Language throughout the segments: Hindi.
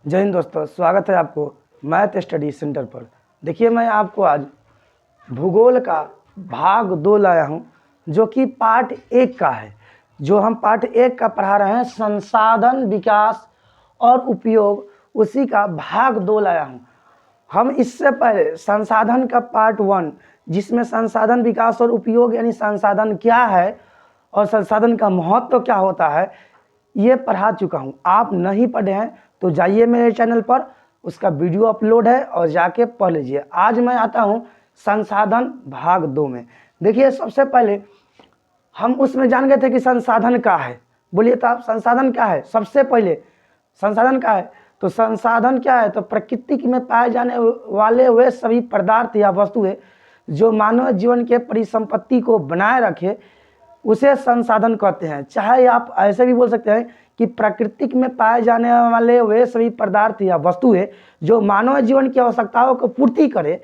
जय हिंद दोस्तों, स्वागत है आपको मैथ स्टडी सेंटर पर। देखिए, मैं आपको आज भूगोल का भाग 2 लाया हूं, जो कि पार्ट 1 का है। जो हम पार्ट 1 का पढ़ा रहे हैं, संसाधन विकास और उपयोग, उसी का भाग 2 लाया हूं। हम इससे पहले संसाधन का पार्ट 1, जिसमें संसाधन विकास और उपयोग यानी संसाधन क्या है और संसाधन का महत्व क्या होता है, ये पढ़ा चुका हूँ। आप नहीं पढ़े हैं तो जाइए मेरे चैनल पर, उसका वीडियो अपलोड है और जाके पढ़ लीजिए। आज मैं आता हूँ संसाधन भाग 2 में। देखिए, सबसे पहले हम उसमें जान गए थे कि संसाधन क्या है। बोलिए तो आप, संसाधन क्या है? सबसे पहले संसाधन क्या है? तो संसाधन क्या है? तो प्रकृति में पाए जाने वाले वे सभी पदार्थ या वस्तुएं जो मानव जीवन के परिसंपत्ति को बनाए रखे, उसे संसाधन कहते हैं। चाहे आप ऐसे भी बोल सकते हैं कि प्रकृति में पाए जाने वाले वे सभी पदार्थ या वस्तुएं जो मानव जीवन की आवश्यकताओं को पूर्ति करे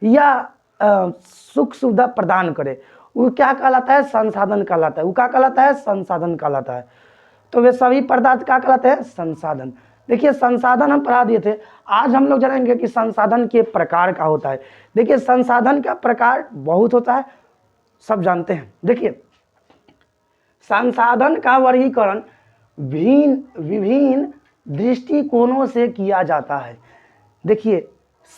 या सुख सुविधा प्रदान करे, वो क्या कहलाता है? संसाधन कहलाता है। वो क्या कहलाता है? संसाधन कहलाता है। तो वे सभी पदार्थ क्या कहलाते हैं? संसाधन। देखिए, संसाधन हम पढ़ा दिए थे। आज हम लोग जानेंगे कि संसाधन के प्रकार का होता है। देखिए, संसाधन का प्रकार बहुत होता है, सब जानते हैं। देखिए, संसाधन का वर्गीकरण विभिन्न दृष्टिकोणों से किया जाता है। देखिए,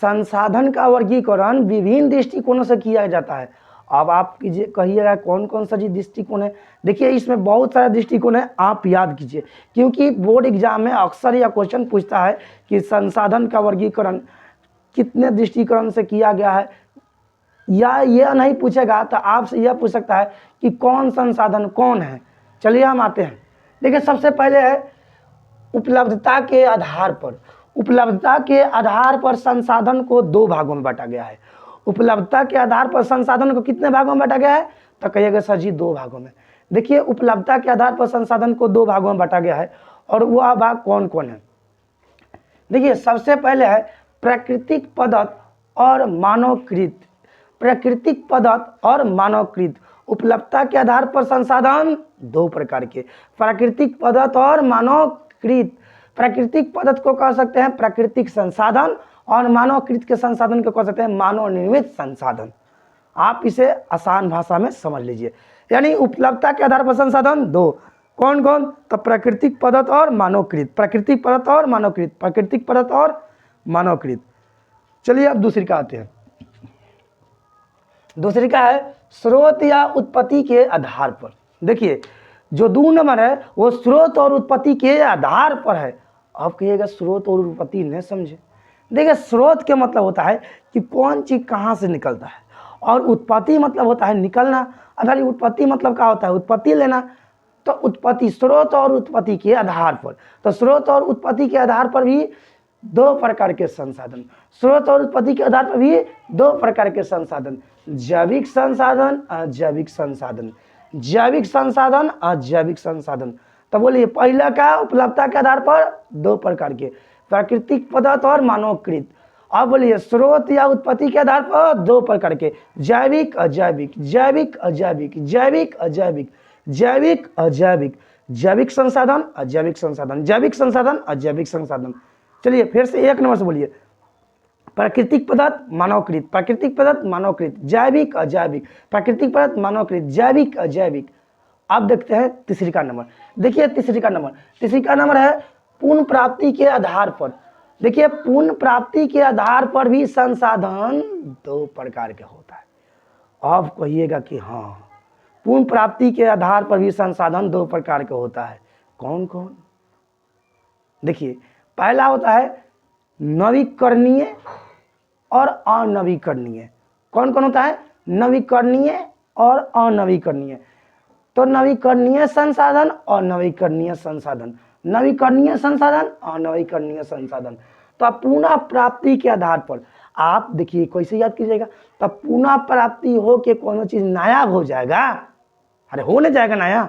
संसाधन का वर्गीकरण विभिन्न दृष्टिकोणों से किया जाता है। अब आप कहिएगा कौन कौन सा जी दृष्टिकोण है? देखिए, इसमें बहुत सारे दृष्टिकोण है, आप याद कीजिए, क्योंकि बोर्ड एग्जाम में अक्सर यह क्वेश्चन पूछता है कि संसाधन का वर्गीकरण कितने दृष्टिकोण से किया गया है। या यह नहीं पूछेगा तो आपसे यह पूछ सकता है कि कौन संसाधन कौन है। चलिए हम आते हैं। देखिए, सबसे पहले है उपलब्धता के आधार पर। उपलब्धता के आधार पर संसाधन को 2 भागों में बांटा गया है। उपलब्धता के आधार पर संसाधन को कितने भागों में बांटा गया है? तो कहिएगा सर जी 2 भागों में। देखिए, उपलब्धता के आधार पर संसाधन को 2 भागों में बांटा गया है, और वह भाग कौन कौन है? देखिए, सबसे पहले है प्राकृतिक पदार्थ और मानवकृत। प्राकृतिक पदार्थ और मानवकृत। उपलब्धता के आधार पर संसाधन 2 प्रकार के, प्राकृतिक पदार्थ और मानवकृत। प्राकृतिक पदार्थ को कह सकते हैं प्राकृतिक संसाधन, और मानवकृत के संसाधन को कह सकते हैं मानव निर्मित संसाधन। आप इसे आसान भाषा में समझ लीजिए। यानी उपलब्धता के आधार पर संसाधन 2, कौन कौन? तो प्राकृतिक पदार्थ और मानवकृत। प्राकृतिक पदार्थ और मानवकृत, प्राकृतिक पदार्थ और मानवकृत। चलिए अब दूसरी का आते हैं। दूसरी का है स्रोत या उत्पत्ति के आधार पर। देखिए, जो 2 नंबर है वो स्रोत और उत्पत्ति के आधार पर है। आप कहिएगा स्रोत और उत्पत्ति नहीं समझे। देखिए, स्रोत के मतलब होता है कि कौन चीज कहाँ से निकलता है, और उत्पत्ति मतलब होता है निकलना। अगर उत्पत्ति मतलब क्या होता है? उत्पत्ति लेना। तो उत्पत्ति, स्रोत और उत्पत्ति के आधार पर। तो स्रोत और उत्पत्ति के आधार पर भी 2 प्रकार के संसाधन। स्रोत और उत्पत्ति के आधार पर भी 2 प्रकार के संसाधन, जैविक संसाधन, अजैविक संसाधन। जैविक संसाधन, अजैविक संसाधन। तो बोलिए, पहला का उपलब्धता के आधार पर 2 प्रकार के, प्राकृतिक पदार्थ और मानवकृत। अब बोलिए, स्रोत या उत्पत्ति के आधार पर 2 प्रकार के, जैविक अजैविक, जैविक अजैविक, जैविक अजैविक, जैविक अजैविक, जैविक संसाधन, अजैविक संसाधन, जैविक संसाधन, अजैविक संसाधन। चलिए फिर से 1 नंबर से बोलिए। प्राकृतिक पदार्थ मानवकृत, प्राकृतिक पदार्थ मानवकृत, जैविक अजैविक, प्राकृतिक पदार्थ मानवकृत, जैविक अजैविक। अब देखते हैं तीसरी का नंबर। देखिए, तीसरी का नंबर है पुनः प्राप्ति के आधार पर। देखिए, पुनः प्राप्ति के आधार पर भी संसाधन 2 प्रकार के होता है। आप कहिएगा कि हाँ, पुनः प्राप्ति के आधार पर भी संसाधन 2 प्रकार के होता है। कौन कौन? देखिए, पहला होता है नवीकरणीय और अनवीकरणीय। कौन कौन होता है? नवीकरणीय और अनवीकरणीय। तो नवीकरणीय संसाधन और नवीकरणीय संसाधन, नवीकरणीय संसाधन और नवीकरणीय संसाधन। तो पुनः प्राप्ति के आधार पर आप देखिए कैसे याद कीजिएगा। तो पुनः प्राप्ति हो के कोनो चीज नायाब हो जाएगा। अरे हो नहीं जाएगा नया?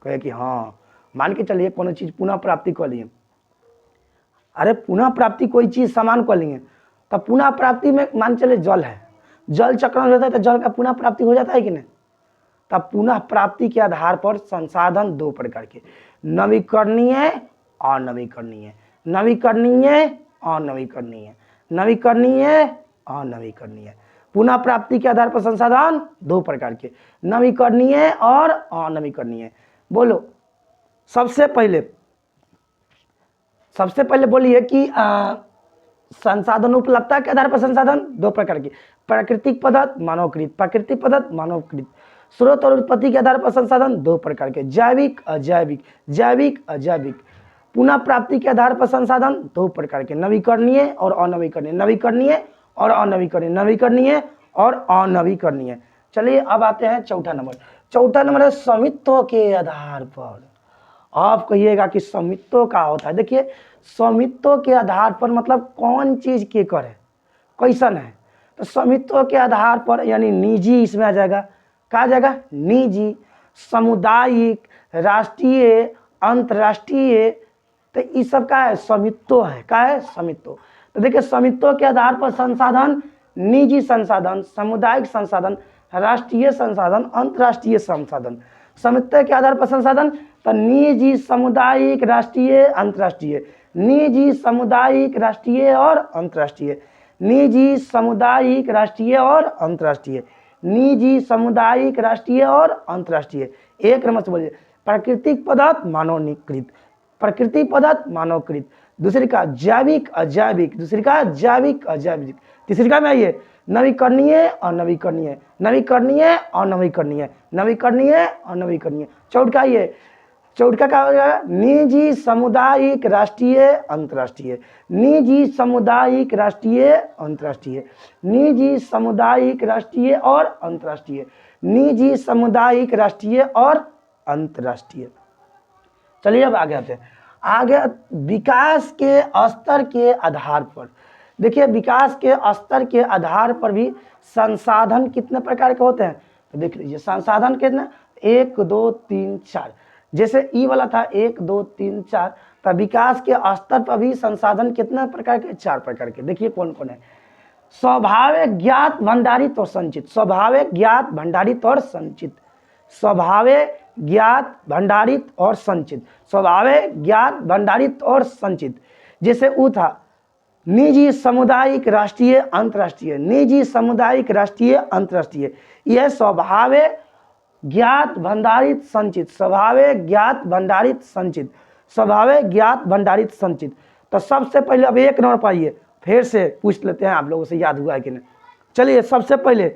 कहे कि हाँ, मान के चलिए कोनो चीज पुनः प्राप्ति कर लिए। अरे पुनः प्राप्ति कोई चीज सामान कर लिए, तब पुनः प्राप्ति में मान चले जल है, जल चक्रण रहता है तो जल का पुनः प्राप्ति हो जाता है कि नहीं? तब पुनः प्राप्ति के आधार पर संसाधन 2 प्रकार के, नवीकरणीय और नवीकरणीय। नवीकरणीय, अनवीकरणीय, नवीकरणीय, अनवीकरणीय। पुनः प्राप्ति के आधार पर संसाधन दो प्रकार के, नवीकरणीय और अनवीकरणीय। बोलो सबसे पहले बोलिए कि संसाधन उपलब्धता के आधार पर संसाधन दो प्रकार के, प्राकृतिक पदार्थ, मानवकृत, प्राकृतिक पदार्थ, मानवकृत। स्रोत और उत्पत्ति के आधार पर संसाधन दो प्रकार के, जैविक, अजैविक, जैविक, अजैविक। पुनः प्राप्ति के आधार पर संसाधन दो प्रकार के, नवीकरणीय और अनवीकरणीय, नवीकरणीय और अनवीकरणीय, नवीकरणीय और अनवीकरणीय। चलिए अब आते हैं चौथा नंबर। चौथा नंबर है स्वामित्व के आधार पर। आप कहिएगा कि स्वामित्व क्या होता है। देखिए स्वामित्व के आधार पर मतलब कौन चीज के कर है, कैसन है। तो स्वामित्व के आधार पर यानी निजी इसमें आ जाएगा, क्या आ जाएगा, निजी, सामुदायिक, राष्ट्रीय, अंतर्राष्ट्रीय। तो ये सब का है, स्वामित्व है, क्या है, स्वामित्व। तो देखिए स्वामित्व के आधार पर संसाधन, निजी संसाधन, सामुदायिक संसाधन, राष्ट्रीय संसाधन, अंतर्राष्ट्रीय संसाधन। स्वामित्व के आधार पर संसाधन तो निजी, सामुदायिक, राष्ट्रीय, अंतर्राष्ट्रीय, निजी, सामुदायिक, राष्ट्रीय और अंतर्राष्ट्रीय, निजी, सामुदायिक, राष्ट्रीय और अंतर्राष्ट्रीय, निजी, सामुदायिक, राष्ट्रीय और अंतर्राष्ट्रीय। एक नंबर से बोलिए, प्राकृतिक पदार्थ मानवनीकृत, प्राकृतिक पदार्थ मानवकृत। दूसरी का जैविक, अजैविक, दूसरी का जैविक, अजैविक। तीसरी का में आइए नवीकरणीय, अनवीकरणीय, नवीकरणीय, अनवीकरणीय, नवीकरणीय, अनवीकरणीय। चौथ का आइए, चौथ का क्या हो जाएगा, निजी, सामुदायिक, राष्ट्रीय, अंतर्राष्ट्रीय, निजी, सामुदायिक, राष्ट्रीय, अंतर्राष्ट्रीय, निजी, सामुदायिक, राष्ट्रीय और अंतर्राष्ट्रीय, निजी, सामुदायिक, राष्ट्रीय और अंतर्राष्ट्रीय। चलिए अब आगे आते हैं। आगे विकास के स्तर के आधार पर, देखिए विकास के स्तर के आधार पर भी संसाधन कितने प्रकार के होते हैं। तो देख लीजिए संसाधन कितने, 1 2 3 4। जैसे ई वाला था 1 2 3 4, तो विकास के स्तर पर भी संसाधन कितने प्रकार के, 4 प्रकार के। देखिए कौन कौन है, स्वाभाविक, ज्ञात, भंडारित और संचित। स्वाभाविक, ज्ञात, भंडारित और संचित, स्वाभाविक, ज्ञात, भंडारित और संचित, स्वाभाविक, ज्ञात, भंडारित और संचित। जैसे ऊ था निजी, सामुदायिक, राष्ट्रीय, अंतर्राष्ट्रीय, निजी, सामुदायिक, राष्ट्रीय, अंतर्राष्ट्रीय। यह स्वाभाविक, ज्ञात, भंडारित, संचित, स्वाभाविक, ज्ञात, भंडारित, संचित, स्वाभाविक, ज्ञात, भंडारित, संचित। तो सबसे पहले अब एक नंबर पाइए, फिर से पूछ लेते हैं आप लोगों से, याद हुआ है कि नहीं। चलिए सबसे पहले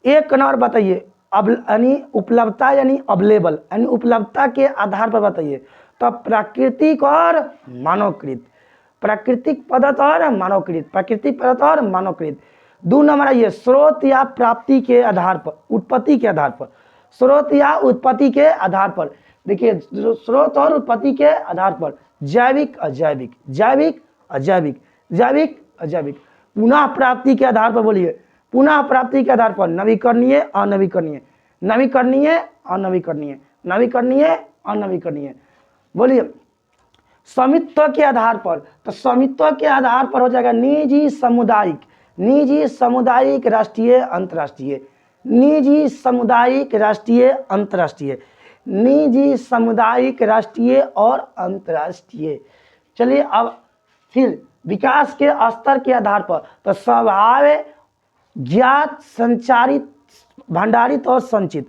एक नंबर बताइए, अब यानी उपलब्धता यानी अवेलेबल यानी उपलब्धता के आधार पर बताइए। तो प्राकृतिक और मानवकृत, प्राकृतिक पदार्थ और मानवकृत, प्राकृतिक पदार्थ और मानवकृत। 2 नंबर आइए, स्रोत या प्राप्ति के आधार पर, उत्पत्ति के आधार पर, स्रोत या उत्पत्ति के आधार पर। देखिए स्रोत और उत्पत्ति के आधार पर जैविक, अजैविक, जैविक, अजैविक, जैविक, अजैविक। पुनः प्राप्ति के आधार पर बोलिए, पुनः प्राप्ति के आधार पर नवीकरणीय, अनवीकरणीय, नवीकरणीय, अनवीकरणीय, नवीकरणीय, अनवीकरणीय। बोलिए स्वामित्व के आधार पर, तो स्वामित्व के आधार पर हो जाएगा निजी, सामुदायिक, निजी, सामुदायिक, राष्ट्रीय, अंतर्राष्ट्रीय, निजी, सामुदायिक, राष्ट्रीय, अंतर्राष्ट्रीय, निजी, सामुदायिक, राष्ट्रीय और अंतर्राष्ट्रीय। चलिए अब फिर विकास के स्तर के आधार पर, तो स्वाभाविक, ज्ञात, संचारित, भंडारित और संचित,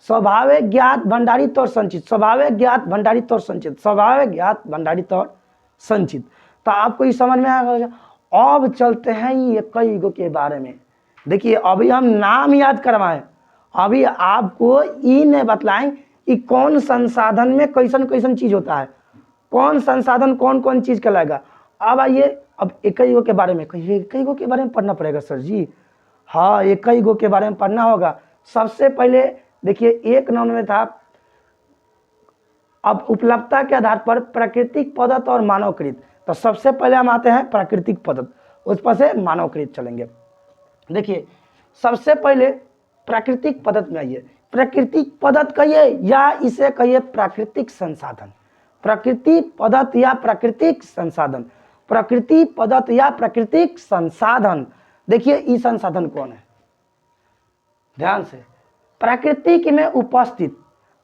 स्वाभाविक, ज्ञात, भंडारित और संचित, स्वाभाविक, ज्ञात, भंडारित और संचित, स्वाभाविक, ज्ञात, भंडारित और संचित। तो आपको ये समझ में आएगा। अब चलते हैं ये कई गो के बारे में। देखिए अभी हम नाम याद करवाएं, अभी आपको ये नहीं बतलाएं कि कौन संसाधन में कैसन कैसन चीज होता है, कौन संसाधन कौन कौन चीज कहलाएगा। अब आइए अब इक्कीस गो के बारे में, कहिए इक्कीस गो के बारे में पढ़ना पड़ेगा सर जी। हाँ इक्कीस गो के बारे में पढ़ना होगा। सबसे पहले देखिए एक नंबर में था, अब उपलब्धता के आधार पर प्राकृतिक पदार्थ और मानवकृत। तो सबसे पहले हम आते हैं प्राकृतिक पदार्थ, उस पर से मानवकृत चलेंगे। देखिए सबसे पहले प्राकृतिक पदार्थ में आइए। प्राकृतिक पदार्थ कहिए या इसे कहिए प्राकृतिक संसाधन, प्राकृतिक पदार्थ या प्राकृतिक संसाधन, प्राकृतिक पदार्थ या प्राकृतिक संसाधन। देखिए ये संसाधन कौन है, ध्यान से, प्राकृतिक में उपस्थित,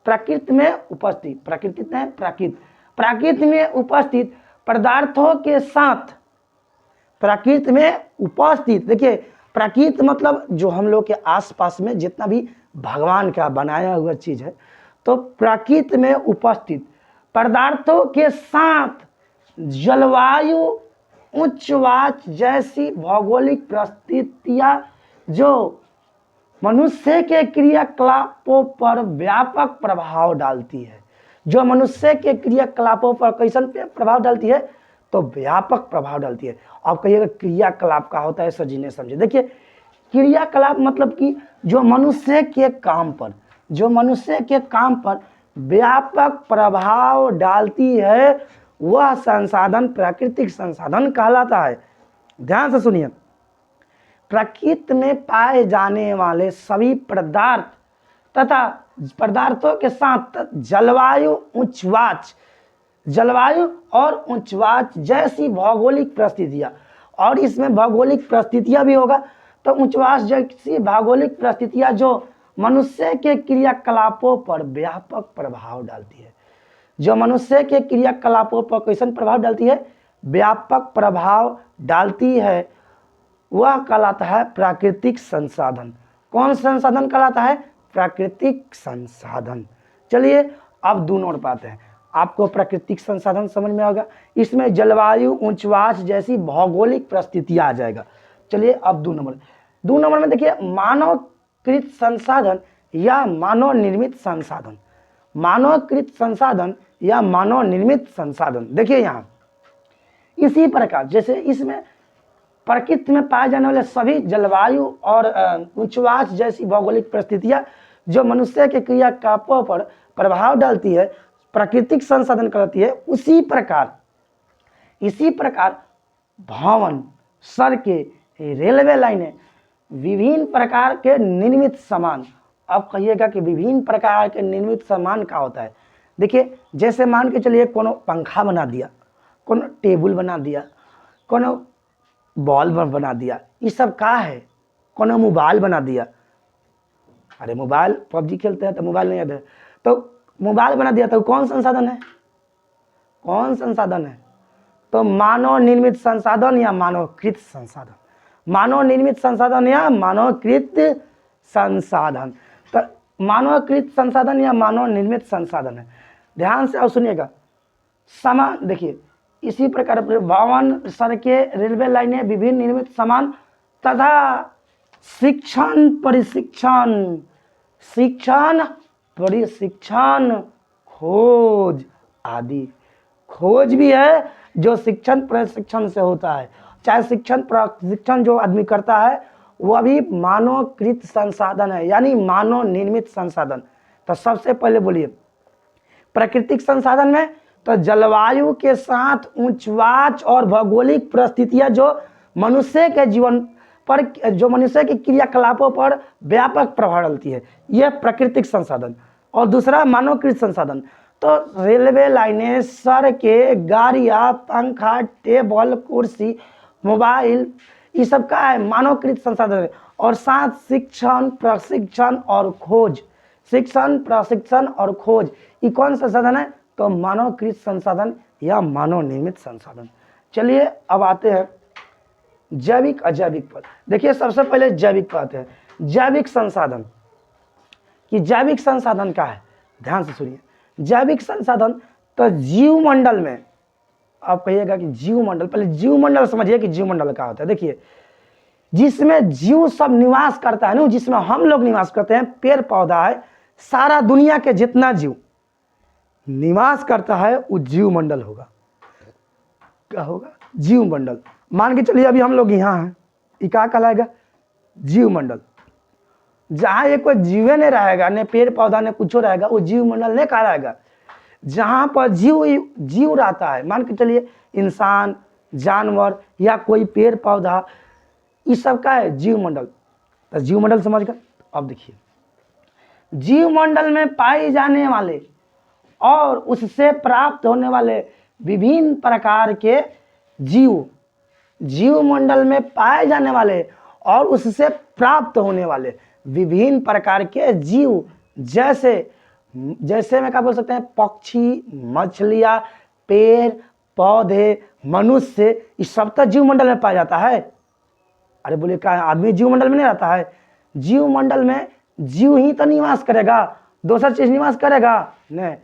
प्रकृति में उपस्थित, प्राकृतिक में प्राकृत, प्राकृत में उपस्थित पदार्थों के साथ प्रकृति में उपस्थित। देखिए प्रकृति मतलब जो हम लोग के आसपास में जितना भी भगवान का बनाया हुआ चीज है, तो प्रकृति में उपस्थित पदार्थों के साथ जलवायु उच्चवाच जैसी भौगोलिक परिस्थितियां जो मनुष्य के क्रियाकलापों पर व्यापक प्रभाव डालती है। जो मनुष्य के क्रियाकलापों पर कैसन पे प्रभाव डालती है, तो व्यापक प्रभाव डालती है। आप कहिएगा क्रियाकलाप का होता है सर जी, ने समझे। देखिए क्रियाकलाप मतलब कि जो मनुष्य के काम पर, जो मनुष्य के काम पर व्यापक प्रभाव डालती है, वह संसाधन प्राकृतिक संसाधन कहलाता है। ध्यान से सुनिए, प्रकृति में पाए जाने वाले सभी पदार्थ तथा पदार्थों के साथ जलवायु उच्चवाच, जलवायु और उच्चवाच जैसी भौगोलिक परिस्थितियां, और इसमें भौगोलिक परिस्थितियां भी होगा, तो उच्चवाच जैसी भौगोलिक परिस्थितियां जो मनुष्य के क्रियाकलापों पर व्यापक प्रभाव डालती है। जो मनुष्य के क्रियाकलापों पर कैसन प्रभाव डालती है, व्यापक प्रभाव डालती है, वह कहलाता है प्राकृतिक संसाधन। कौन संसाधन कहलाता है? प्राकृतिक संसाधन। चलिए अब 2 नंबर पाते हैं। आपको प्राकृतिक संसाधन समझ में आएगा, इसमें जलवायु उच्चवाच जैसी भौगोलिक परिस्थितियां आ जाएगा। चलिए अब 2 नंबर में देखिए मानवकृत संसाधन या मानव निर्मित संसाधन। मानवकृत संसाधन या मानव निर्मित संसाधन, देखिए यहाँ इसी प्रकार जैसे इसमें प्रकृति में पाए जाने वाले सभी जलवायु और उच्चवाच जैसी भौगोलिक परिस्थितियां जो मनुष्य के क्रियाकलापों पर प्रभाव डालती है, प्राकृतिक संसाधन कहलाती है। इसी प्रकार भवन, सड़कें, रेलवे लाइनें, विभिन्न प्रकार के निर्मित सामान। अब कहिएगा कि विभिन्न प्रकार के निर्मित सामान क्या होता है? देखिए जैसे मान के चलिए कोनो पंखा बना दिया, कोनो टेबल बना दिया, कोनो बॉल बना दिया, ये सब का है? कोनो मोबाइल बना दिया। अरे मोबाइल पबजी खेलते हैं तो मोबाइल नहीं याद है, तो मोबाइल बना दिया, तो कौन संसाधन है? कौन संसाधन है? तो मानव निर्मित संसाधन या मानवकृत संसाधन। मानव निर्मित संसाधन या मानवकृत संसाधन। तो मानवकृत संसाधन या मानव निर्मित संसाधन है। ध्यान से और सुनिएगा। सामान देखिए इसी प्रकार भवन, सड़कें, रेलवे लाइनें, विभिन्न निर्मित सामान तथा शिक्षण प्रशिक्षण, खोज आदि। खोज भी है जो शिक्षण प्रशिक्षण से होता है, चाहे शिक्षण प्रशिक्षण जो आदमी करता है वह भी मानवकृत संसाधन है, यानी मानव निर्मित संसाधन। तो सबसे पहले बोलिए प्राकृतिक संसाधन में तो जलवायु के साथ उच्चवाच और भौगोलिक परिस्थितियां जो मनुष्य के जीवन पर, जो मनुष्य के क्रियाकलापों पर व्यापक प्रभाव डालती है, यह प्राकृतिक संसाधन। और दूसरा मानवकृत संसाधन, तो रेलवे लाइनें, सड़कें, गाड़ियाँ, पंखा, टेबल, कुर्सी, मोबाइल, ये सब का है? मानवकृत संसाधन है। और साथ शिक्षण प्रशिक्षण और खोज, शिक्षण प्रशिक्षण और खोज, ये कौन संसाधन है? तो मानवकृत संसाधन या मानव निर्मित संसाधन। चलिए अब आते हैं जैविक अजैविक पर। देखिए सबसे पहले जैविक पर आते हैं। जैविक संसाधन कि जैविक संसाधन क्या है? ध्यान से सुनिए। जैविक संसाधन तो जीवमंडल में, आप कहिएगा कि जीवमंडल, पहले जीवमंडल समझिए कि जीवमंडल क्या होता है। देखिए जिसमें जीव सब निवास करता है ना, जिसमें हम लोग निवास करते हैं, पेड़ पौधा है, सारा दुनिया के जितना जीव निवास करता है वो जीवमंडल होगा। क्या होगा? जीवमंडल। मान के चलिए अभी हम लोग यहाँ हैं, ये क्या कहलाएगा? जीवमंडल। जहाँ ये कोई जीवे नहीं रहेगा, न पेड़ पौधा न कुछ रहेगा, वो जीवमंडल नहीं कहलाएगा। जहाँ पर जीव रहता है, मान के चलिए इंसान, जानवर या कोई पेड़ पौधा, ये सब का है जीवमंडल। तो जीवमंडल समझ गए। अब देखिए जीवमंडल में पाए जाने वाले और उससे प्राप्त होने वाले विभिन्न प्रकार के जीव, जीवमंडल में पाए जाने वाले और उससे प्राप्त होने वाले विभिन्न प्रकार के जीव, जैसे मैं क्या बोल सकते हैं? पक्षी, मछलियाँ, पेड़ पौधे, मनुष्य, ये सब तो जीव मंडल में पाया जाता है। अरे बोले क्या आदमी जीव मंडल में नहीं रहता है? जीव मंडल में जीव ही तो निवास करेगा, दूसरा चीज निवास करेगा नहीं।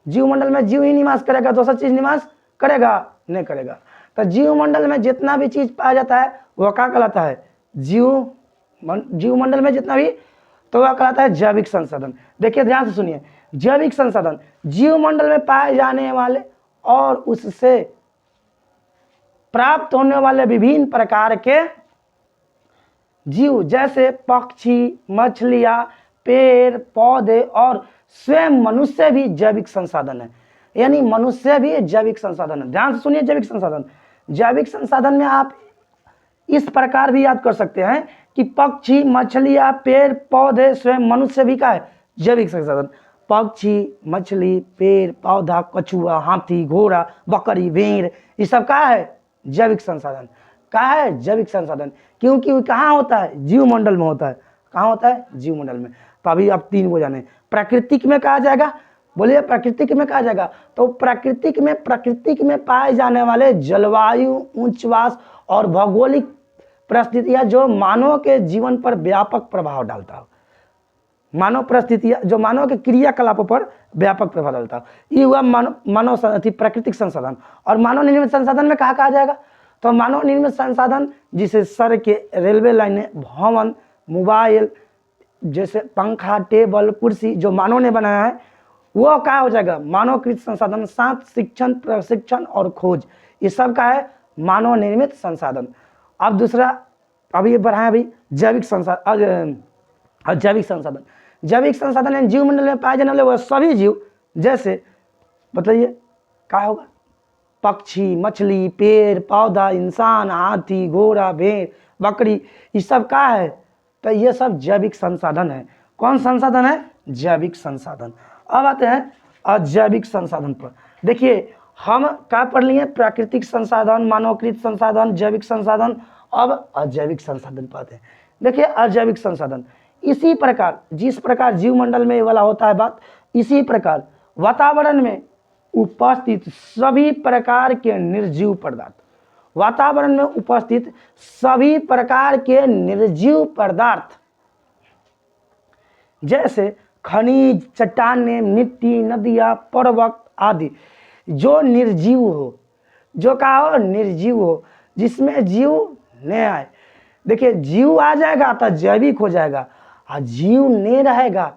जीव मंडल में जीव ही निवास करेगा, दूसरा चीज निवास करेगा नहीं करेगा। तो जीव मंडल में जितना भी चीज पाया जाता है वह क्या कहलाता है? जीव मंडल में जितना भी, तो वह कहलाता है जैविक संसाधन। देखिए ध्यान से सुनिए, जैविक संसाधन जीव मंडल में पाए जाने वाले और उससे प्राप्त होने वाले विभिन्न प्रकार के जीव, जैसे पक्षी, मछलियां, पेड़ पौधे और स्वयं मनुष्य भी जैविक संसाधन है। यानी मनुष्य भी जैविक संसाधन है। ध्यान से सुनिए, जैविक संसाधन, जैविक संसाधन में आप इस प्रकार भी याद कर सकते हैं कि पक्षी, मछलियां, पेड़ पौधे, स्वयं मनुष्य भी का है जैविक संसाधन। पक्षी, मछली, पेड़ पौधा, कछुआ, हाथी, घोड़ा, बकरी, भेड़, ये सब का है जैविक संसाधन। का है जैविक संसाधन, क्योंकि वो कहाँ होता है? जीव मंडल में होता है। कहाँ होता है? जीव मंडल में। तो अभी आप 3 को जाने, प्राकृतिक में कहा जाएगा, बोलिए प्राकृतिक में कहा जाएगा। तो प्राकृतिक में पाए जाने वाले जलवायु, उच्चवास और भौगोलिक परिस्थितियां जो मानव के जीवन पर व्यापक प्रभाव डालता हो, मानव परिस्थितियां जो मानव के क्रियाकलापों पर व्यापक प्रभाव डालता हो, ये हुआ मानव प्राकृतिक संसाधन। और मानव निर्मित संसाधन में कहा जाएगा? तो मानव निर्मित संसाधन जिसे सड़कें, रेलवे लाइनें, भवन, मोबाइल, जैसे पंखा, टेबल, कुर्सी जो मानव ने बनाया है वो क्या हो जाएगा? मानवकृत संसाधन। साथ शिक्षण, प्रशिक्षण और खोज, ये सब का है मानव निर्मित संसाधन। अब दूसरा, अभी बढ़ाएं अभी जैविक संसाधन। जैविक संसाधन, जैविक संसाधन जीव मंडल में पाए जाने वाले वह सभी जीव, जैसे बताइए क्या होगा? पक्षी, मछली, पेड़ पौधा, इंसान, हाथी, घोड़ा, भेड़, बकरी, ये सब का है? तो ये सब जैविक संसाधन है। कौन संसाधन है? जैविक संसाधन। अब आते हैं अजैविक संसाधन पर। देखिए हम क्या पढ़ लिए? प्राकृतिक संसाधन, मानवकृत संसाधन, जैविक संसाधन। अब अजैविक संसाधन पाते हैं। देखिए अजैविक संसाधन, इसी प्रकार जिस प्रकार जीव मंडल में ये वाला होता है बात, इसी प्रकार वातावरण में उपस्थित सभी प्रकार के निर्जीव पदार्थ, वातावरण में उपस्थित सभी प्रकार के निर्जीव पदार्थ, जैसे खनिज, चट्टानें, मिट्टी, नदियां, पर्वत आदि, जो निर्जीव हो, जो का हो निर्जीव हो, जिसमें जीव नहीं आए। देखिए जीव आ जाएगा तो जैविक हो जाएगा, और जीव नहीं रहेगा,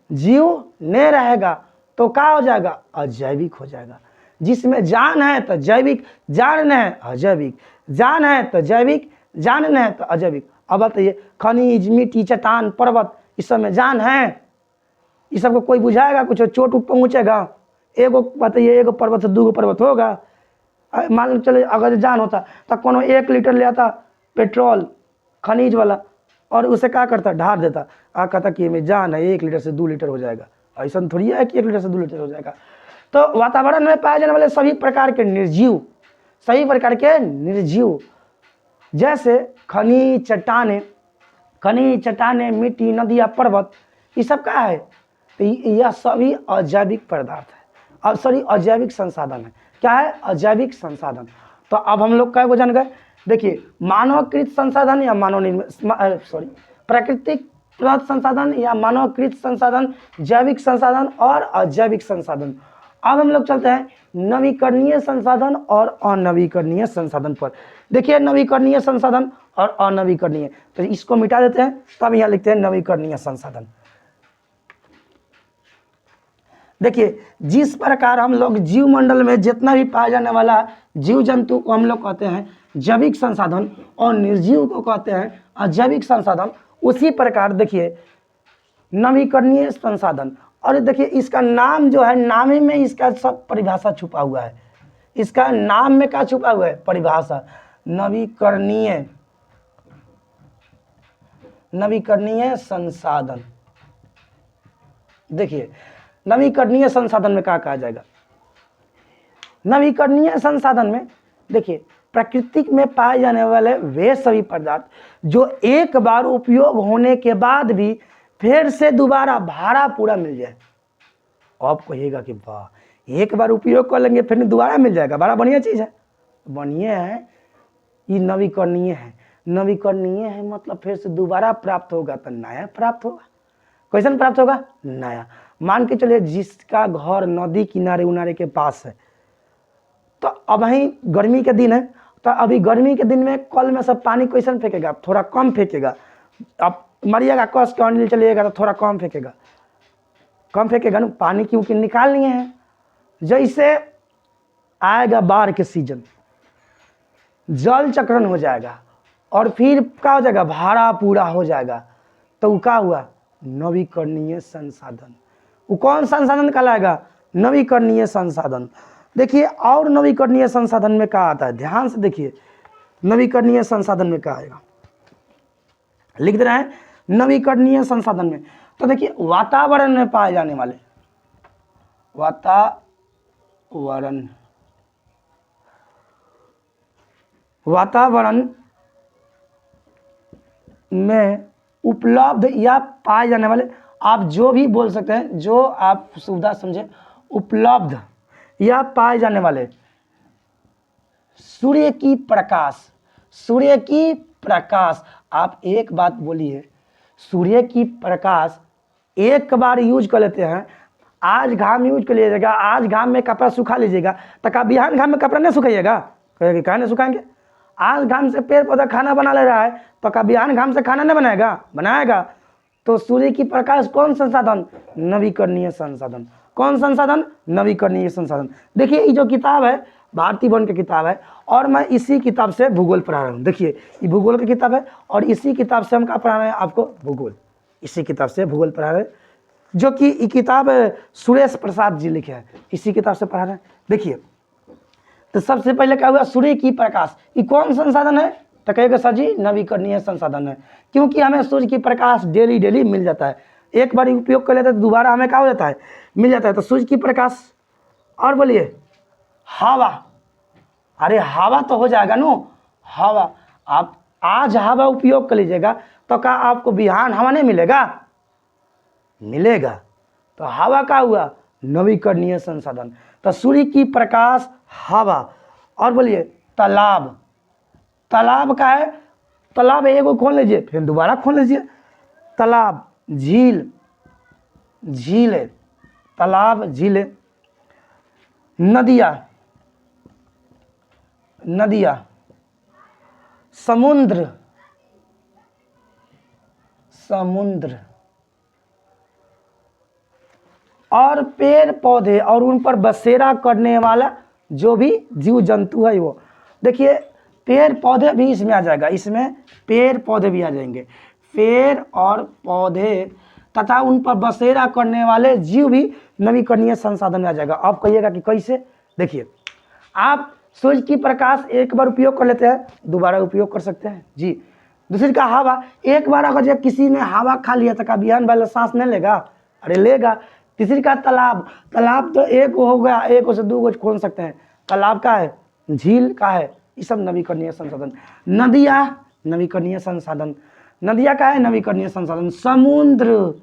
जीव नहीं रहेगा तो क्या हो जाएगा? अजैविक हो जाएगा। जिसमें जान है तो जैविक, जान नहीं है अजैविक, जान है तो जैविक, जान नहीं है तो अजैविक। अब बताइए खनिज, मिट्टी, चट्टान, पर्वत, इस सब में जान है? इस सब को कोई बुझाएगा? कुछ चोट पहुंचेगा? एगो बताइए, एगो पर्वत से 2 पर्वत होगा? मान लो चले अगर जान होता तो कोनो 1 लीटर ले आता पेट्रोल खनिज वाला और उसे क्या करता? ढार देता, कहता कि में जान है, 1 लीटर से 2 लीटर हो जाएगा। ऐसा थोड़ी है कि 1 लीटर से 2 लीटर हो जाएगा। तो वातावरण में पाए जाने वाले सभी प्रकार के निर्जीव, सभी प्रकार के निर्जीव, जैसे खनिज, चट्टानें, मिट्टी, नदियां, पर्वत, ये सब क्या है? तो यह सभी अजैविक पदार्थ है, अब सॉरी अजैविक संसाधन है। क्या है? अजैविक संसाधन। तो अब हम लोग क्या को जान गए? देखिए मानवकृत संसाधन या मानव निर्मित प्राकृतिक संसाधन या मानवकृत संसाधन, जैविक संसाधन और अजैविक संसाधन। अब हम लोग चलते हैं नवीकरणीय संसाधन और अनवीकरणीय संसाधन पर। देखिए नवीकरणीय संसाधन और अनवीकरणीय, तो इसको मिटा देते हैं, तब यहाँ लिखते हैं नवीकरणीय संसाधन। देखिए जिस प्रकार हम लोग जीव मंडल में जितना भी पाया जाने वाला जीव जंतु को हम लोग कहते हैं जैविक संसाधन और निर्जीव को कहते हैं अजैविक संसाधन, उसी प्रकार देखिए नवीकरणीय संसाधन। और देखिए इसका नाम जो है, नाम ही में इसका सब परिभाषा छुपा हुआ है। इसका नाम में क्या छुपा हुआ है? परिभाषा। नवीकरणीय संसाधन। देखिए नवीकरणीय संसाधन में क्या कहा जाएगा? नवीकरणीय संसाधन में देखिए प्राकृतिक में पाए जाने वाले वे सभी पदार्थ जो एक बार उपयोग होने के बाद भी फिर से दोबारा भाड़ा पूरा मिल जाए। आप कहिएगा कि वाह एक बार उपयोग कर लेंगे फिर दोबारा मिल जाएगा, बड़ा बढ़िया चीज़ है। बढ़िया है, ये नवीकरणीय है। नवीकरणीय है मतलब फिर से दोबारा प्राप्त होगा तो नया प्राप्त होगा। कैसन प्राप्त होगा? नया। मान के चलिए जिसका घर नदी किनारे उनारे के पास है, तो अब ही गर्मी के दिन है, तो अभी गर्मी के दिन में कल में सब पानी कैसन फेंकेगा? थोड़ा कम फेंकेगा। अब मरिएगा कस के अनिल चलिएगा तो थोड़ा कम फेंकेगा, कम फेंकेगा ना, पानी क्योंकि निकाल लिए हैं। जैसे आएगा बाढ़ के सीजन, जल चक्रण हो जाएगा और फिर क्या हो जाएगा? भाड़ा पूरा हो जाएगा। तो क्या हुआ? नवीकरणीय संसाधन। वो कौन संसाधन कहलाएगा? नवीकरणीय संसाधन। देखिए और नवीकरणीय संसाधन में क्या आता है, ध्यान से देखिए। नवीकरणीय संसाधन में क्या आएगा, लिख दे रहे हैं नवीकरणीय संसाधन में। तो देखिए वातावरण में पाए जाने वाले, वातावरण में उपलब्ध या पाए जाने वाले, आप जो भी बोल सकते हैं, जो आप सुविधा समझे, उपलब्ध या पाए जाने वाले सूर्य की प्रकाश। सूर्य की प्रकाश, आप एक बात बोलिए, सूर्य की प्रकाश एक बार यूज कर लेते हैं, आज घाम यूज कर लीजिएगा, आज घाम में कपड़ा सुखा लीजिएगा, तो क्या बिहान घाम में कपड़ा नहीं सुखाइएगा? कहेगा कहाँ नहीं सुखाएंगे? आज घाम से पेड़ पौधा खाना बना ले रहा है, तो क्या बिहान घाम से खाना नहीं बनाएगा? बनाएगा। तो सूर्य की प्रकाश कौन संसाधन? नवीकरणीय संसाधन। कौन संसाधन? नवीकरणीय संसाधन। देखिए ये जो किताब है भारती वन की किताब है, और मैं इसी किताब से भूगोल पढ़ा रहा हूँ। देखिए ये भूगोल की किताब है और इसी किताब से हम क्या पढ़ा रहे हैं आपको? भूगोल। इसी किताब से भूगोल पढ़ा रहे हैं, जो कि ये किताब सुरेश प्रसाद जी लिखे हैं, इसी किताब से पढ़ा रहे हैं। देखिए तो सबसे पहले क्या हुआ? सूर्य की प्रकाश, ये कौन संसाधन है? तो कहेगा सर जी नवीकरणीय संसाधन है, क्योंकि हमें सूर्य की प्रकाश डेली डेली मिल जाता है। एक बार उपयोग कर लेते हैं तो दोबारा हमें क्या हो जाता है? मिल जाता है। तो सूर्य की प्रकाश, और बोलिए हवा। अरे हवा तो हो जाएगा नो, हवा। आप आज हवा उपयोग कर लीजिएगा तो क्या आपको बिहान हवा नहीं मिलेगा? मिलेगा। तो हवा का हुआ नवीकरणीय संसाधन। तो सूर्य की प्रकाश, हवा, और बोलिए तालाब। तालाब का है? तालाब एगो खोल लीजिए फिर दोबारा खोल लीजिए। तालाब, झील, झील है, तालाब, झील है। नदियाँ, नदियाँ, समुद्र, समुद्र, और पेड़ पौधे और उन पर बसेरा करने वाला जो भी जीव जंतु है वो। देखिए पेड़ पौधे भी इसमें आ जाएगा, इसमें पेड़ पौधे भी आ जाएंगे। पेड़ और पौधे तथा उन पर बसेरा करने वाले जीव भी नवीकरणीय संसाधन में आ जाएगा। आप कहिएगा कि कैसे? देखिए आप सूर्य की प्रकाश एक बार उपयोग कर लेते हैं, दोबारा उपयोग कर सकते हैं जी। दूसरी का हवा, एक बार अगर जब किसी ने हवा खा लिया तो का बिहान वाला सांस नहीं लेगा? अरे लेगा। तीसरी का तालाब, तालाब तो एक हो गया, एक से दो गो खोल सकते हैं। तालाब का है, झील का है, ये सब नवीकरणीय संसाधन। नदियाँ, नवीकरणीय संसाधन। नदियाँ का है, नवीकरणीय संसाधन। समुद्र,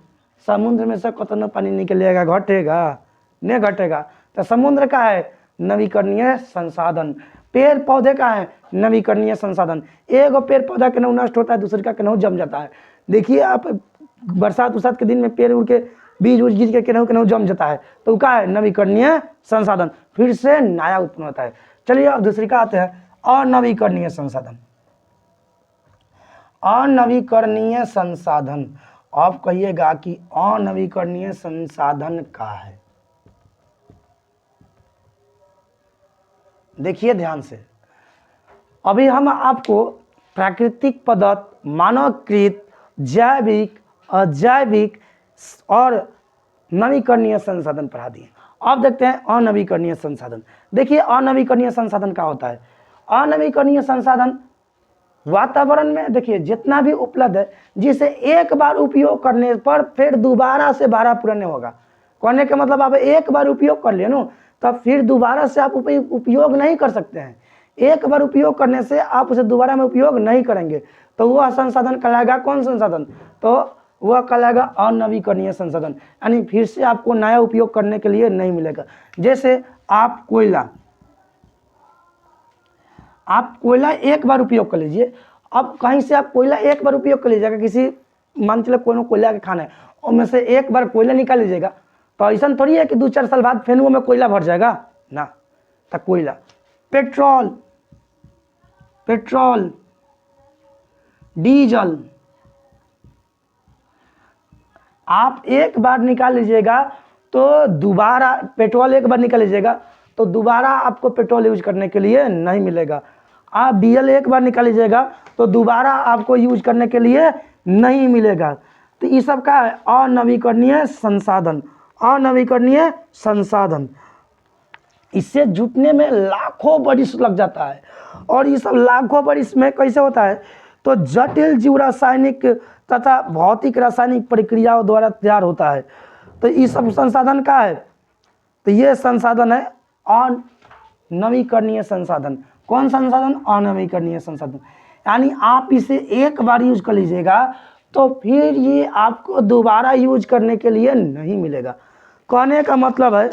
समुद्र में से कितना पानी निकलेगा? घटेगा नहीं घटेगा? तो समुद्र का है नवीकरणीय संसाधन। पेड़ पौधे का है नवीकरणीय संसाधन। एक पेड़ पौधा केनहू नष्ट होता है, दूसरे का केनहू जम जाता है। देखिए आप बरसात उरसात के दिन में पेड़ उड़ के बीज उज गिर के केनहू केनहू जम जाता है, तो क्या है? नवीकरणीय संसाधन, फिर से नया उत्पन्न होता है। चलिए अब दूसरी का आते हैं अनवीकरणीय संसाधन। अनवीकरणीय संसाधन, आप कहिएगा कि अनवीकरणीय संसाधन का है? देखिए ध्यान से, अभी हम आपको प्राकृतिक पदार्थ, मानवकृत, जैविक, अजैविक और नवीकरणीय संसाधन पढ़ा दिए। अब देखते हैं अनवीकरणीय संसाधन। देखिए अनवीकरणीय संसाधन क्या होता है? अनवीकरणीय संसाधन वातावरण में देखिए जितना भी उपलब्ध है, जिसे एक बार उपयोग करने पर फिर दोबारा से भाड़ा पूरा नहीं होगा। कहने का मतलब आप एक बार उपयोग कर लिए ना, तब फिर दोबारा से आप उपयोग नहीं कर सकते हैं। एक बार उपयोग करने से आप उसे दोबारा में उपयोग नहीं करेंगे, तो वह संसाधन कहलाएगा कौन संसाधन? तो वह कहलाएगा अनवीकरणीय संसाधन, यानी फिर से आपको नया उपयोग करने के लिए नहीं मिलेगा। जैसे आप कोयला एक बार उपयोग कर लीजिए, अब कहीं से आप कोयला एक बार उपयोग कर लीजिएगा, किसी मान चलो कोई कोयला के खाना है और में से एक बार कोयला निकाल लीजिएगा, तो ऐसा थोड़ी है कि 2-4 साल बाद फिर वो में कोयला भर जाएगा ना। तो कोयला, पेट्रोल, डीजल आप एक बार निकाल लीजिएगा तो दोबारा, पेट्रोल एक बार निकाल लीजिएगा तो दोबारा आपको पेट्रोल यूज करने के लिए नहीं मिलेगा। आप डीजल एक बार निकाल लीजिएगा तो दोबारा आपको यूज करने के लिए नहीं मिलेगा। तो ये सब का है अनवीकरणीय संसाधन। इससे जुटने में लाखों बरिस लग जाता है, और ये सब लाखों बरिस में कैसे होता है, तो जटिल जीव रासायनिक तथा भौतिक रासायनिक प्रक्रियाओं द्वारा तैयार होता है। तो ये सब संसाधन का है, तो ये संसाधन है अनवीकरणीय संसाधन। कौन संसाधन? अनवीकरणीय संसाधन। यानी आप इसे एक बार यूज कर लीजिएगा तो फिर ये आपको दोबारा यूज करने के लिए नहीं मिलेगा। कहने का मतलब है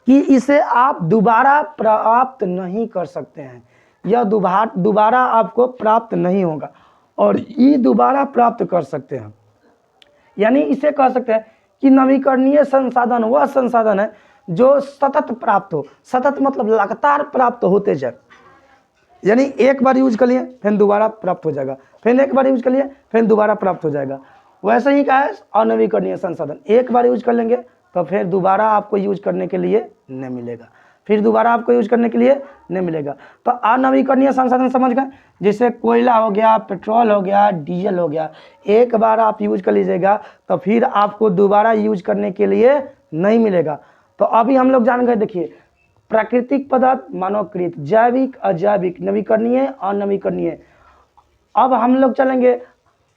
कि इसे आप दोबारा प्राप्त नहीं कर सकते हैं, यह दोबारा आपको प्राप्त नहीं होगा, और ये दोबारा प्राप्त कर सकते हैं। यानी इसे कह सकते हैं कि नवीकरणीय संसाधन वह संसाधन है जो सतत प्राप्त हो। सतत मतलब लगातार प्राप्त होते जाए, यानी एक बार यूज कर लिए फिर दोबारा प्राप्त हो जाएगा, फिर एक बार यूज कर लिए फिर दोबारा प्राप्त हो जाएगा। वैसे ही क्या है अनवीकरणीय संसाधन, एक बार यूज कर लेंगे तो फिर दोबारा आपको यूज करने के लिए नहीं मिलेगा, फिर दोबारा आपको यूज करने के लिए नहीं मिलेगा। तो अनवीकरणीय संसाधन समझ गए, जैसे कोयला हो गया, पेट्रोल हो गया, डीजल हो गया, एक बार आप यूज कर लीजिएगा तो फिर आपको दोबारा यूज करने के लिए नहीं मिलेगा। तो अभी हम लोग जान गए, देखिए प्राकृतिक पदार्थ, मानवकृत, जैविक, अजैविक, नवीकरणीय, अनवीकरणीय। अब हम लोग चलेंगे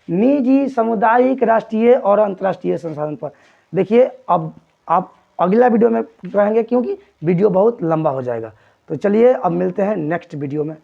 निजी, सामुदायिक, राष्ट्रीय और अंतर्राष्ट्रीय संसाधन पर। देखिए अब आप अगला वीडियो में रहेंगे क्योंकि वीडियो बहुत लंबा हो जाएगा। तो चलिए अब मिलते हैं नेक्स्ट वीडियो में।